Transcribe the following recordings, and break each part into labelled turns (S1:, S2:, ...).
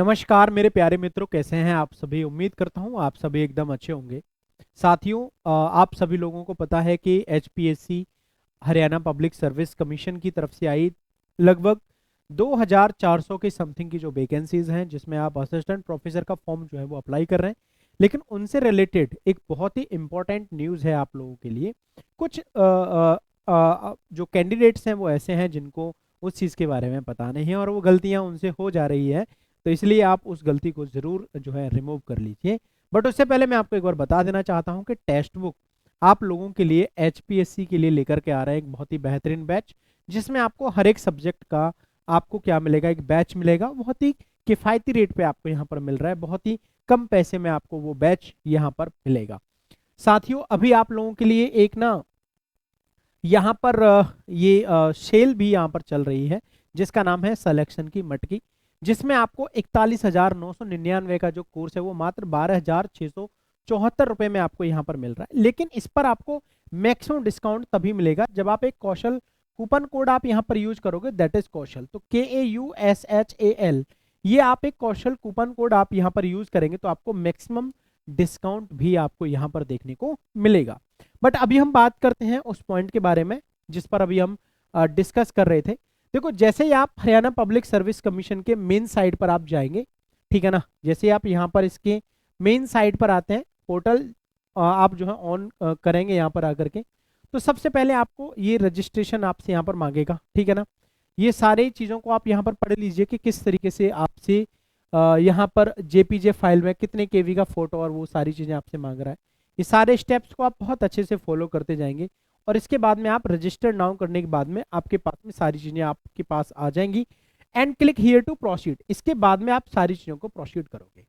S1: नमस्कार मेरे प्यारे मित्रों, कैसे हैं आप सभी। उम्मीद करता हूं आप सभी एकदम अच्छे होंगे। साथियों, आप सभी लोगों को पता है कि HPSC Haryana public service commission की तरफ से आई लगभग 2400 के समथिंग की जो वैकेंसीज हैं, जिसमें आप असिस्टेंट प्रोफेसर का फॉर्म जो है वो अप्लाई कर रहे हैं। लेकिन उनसे रिलेटेड एक बहुत ही इंपॉर्टेंट न्यूज़ है आप लोगों के लिए। कुछ जो कैंडिडेट्स हैं वो ऐसे हैं जिनको उस चीज़ के बारे में पता नहीं है और वो गलतियां उनसे हो जा रही है। तो इसलिए आप उस गलती को ज़रूर जो है रिमूव कर लीजिए। बट उससे पहले मैं आपको एक बार बता देना चाहता हूं कि टेक्स्ट बुक आप लोगों के लिए एचपीएससी के लिए लेकर के आ रहा है एक बहुत ही बेहतरीन बैच, जिसमें आपको हर एक सब्जेक्ट का आपको क्या मिलेगा, एक बैच मिलेगा। बहुत ही किफ़ायती रेट पे आपको यहाँ पर मिल रहा है, बहुत ही कम पैसे में आपको वो बैच यहाँ पर मिलेगा। साथियों, अभी आप लोगों के लिए एक ना यहाँ पर ये सेल भी यहाँ पर चल रही है, जिसका नाम है सिलेक्शन की मटकी, जिसमें आपको 41,999 का जो कोर्स है वो मात्र 12,674 रुपए में आपको यहाँ पर मिल रहा है। लेकिन इस पर आपको मैक्सिमम डिस्काउंट तभी मिलेगा जब आप एक कौशल कूपन कोड आप यहाँ पर यूज करोगे, दैट इज कौशल। तो KAUSHAL, ये आप एक कौशल कूपन कोड आप यहाँ पर यूज करेंगे तो आपको मैक्सिमम डिस्काउंट भी आपको यहाँ पर देखने को मिलेगा। बट अभी हम बात करते हैं उस पॉइंट के बारे में जिस पर अभी हम डिस्कस कर रहे थे। देखो, जैसे ही आप हरियाणा पब्लिक सर्विस कमीशन के मेन साइट पर आप जाएंगे, ठीक है ना, जैसे ही आप यहाँ पर इसके मेन साइट पर आते हैं, पोर्टल आप जो है ऑन करेंगे यहाँ पर आकर के, तो सबसे पहले आपको ये रजिस्ट्रेशन आपसे यहाँ पर मांगेगा, ठीक है ना। ये सारी चीज़ों को आप यहाँ पर पढ़ लीजिए कि किस तरीके से आपसे यहाँ पर जेपीजे फाइल में कितने केवी का फोटो और वो सारी चीज़ें आपसे मांग रहा है। ये सारे स्टेप्स को आप बहुत अच्छे से फॉलो करते जाएंगे और इसके बाद में आप रजिस्टर नाउ करने के बाद में आपके पास में सारी चीज़ें आपके पास आ जाएंगी and click here to proceed. इसके बाद में आप सारी चीज़ों को प्रोसीड करोगे।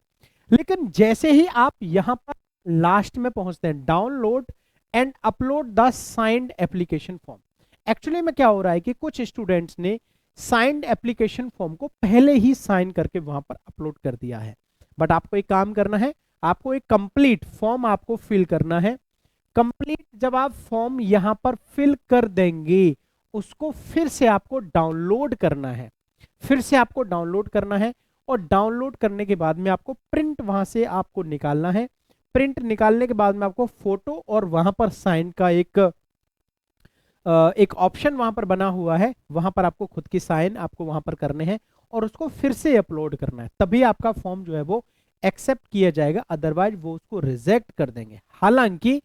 S1: लेकिन जैसे ही आप यहाँ पर लास्ट में पहुंचते हैं, download and upload the signed application form, actually में क्या हो रहा है कि कुछ स्टूडेंट्स ने साइंड एप्लीकेशन फॉर्म को पहले ही साइन करके वहां पर अपलोड कर दिया है। बट आपको एक काम करना है, आपको एक कंप्लीट फॉर्म आपको फिल करना है। कंप्लीट जब आप फॉर्म यहां पर फिल कर देंगे, उसको फिर से आपको डाउनलोड करना है, फिर से आपको डाउनलोड करना है और डाउनलोड करने के बाद में आपको प्रिंट वहां से आपको निकालना है। प्रिंट निकालने के बाद में आपको फोटो और वहां पर साइन का एक ऑप्शन वहां पर बना हुआ है, वहां पर आपको खुद की साइन आपको वहां पर करने हैं और उसको फिर से अपलोड करना है, तभी आपका फॉर्म जो है वो एक्सेप्ट किया जाएगा, अदरवाइज वो उसको रिजेक्ट कर देंगे। हालांकि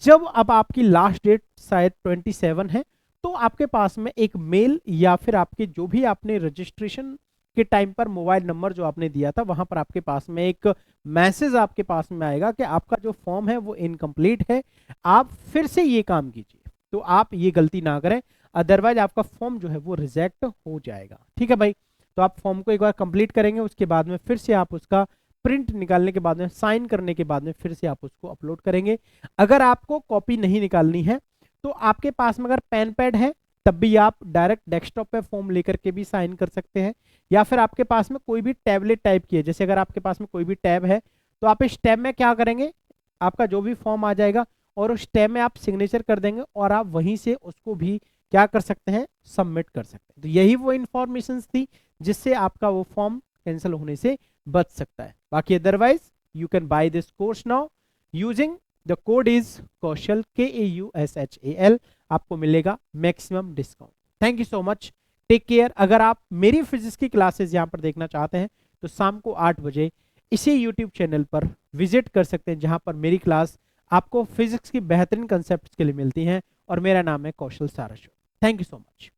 S1: जब अब आपकी लास्ट डेट शायद 27 है, तो आपके पास में एक मेल या फिर आपके जो भी आपने रजिस्ट्रेशन के टाइम पर मोबाइल नंबर जो आपने दिया था, वहां पर आपके पास में एक मैसेज आपके पास में आएगा कि आपका जो फॉर्म है वो इनकम्प्लीट है, आप फिर से ये काम कीजिए। तो आप ये गलती ना करें, अदरवाइज आपका फॉर्म जो है वो रिजेक्ट हो जाएगा। ठीक है भाई, तो आप फॉर्म को एक बार कंप्लीट करेंगे, उसके बाद में फिर से आप उसका प्रिंट निकालने के बाद में साइन करने के बाद में फिर से आप उसको अपलोड करेंगे। अगर आपको कॉपी नहीं निकालनी है तो आपके पास में अगर पेन पैड है तब भी आप डायरेक्ट डेस्कटॉप पे फॉर्म लेकर के भी साइन कर सकते हैं, या फिर आपके पास में कोई भी टैबलेट टाइप की है, जैसे अगर आपके पास में कोई भी टैब है तो आप इस टैब में क्या करेंगे, आपका जो भी फॉर्म आ जाएगा और उस टैब में आप सिग्नेचर कर देंगे और आप वहीं से उसको भी क्या कर सकते हैं, सबमिट कर सकते हैं। तो यही वो इंफॉर्मेशन थी जिससे आपका वो फॉर्म कैंसिल होने से बच सकता है। बाकी otherwise you can buy this course now using the code is Kaushal, KAUSHAL, आपको मिलेगा maximum discount. Thank you so much, take care. अगर आप मेरी फिजिक्स की क्लासेस यहाँ पर देखना चाहते हैं तो शाम को 8 बजे इसी यूट्यूब चैनल पर विजिट कर सकते हैं, जहां पर मेरी क्लास आपको फिजिक्स की बेहतरीन कंसेप्ट के लिए मिलती हैं और मेरा नाम है Kaushal Saraswat. Thank you so much.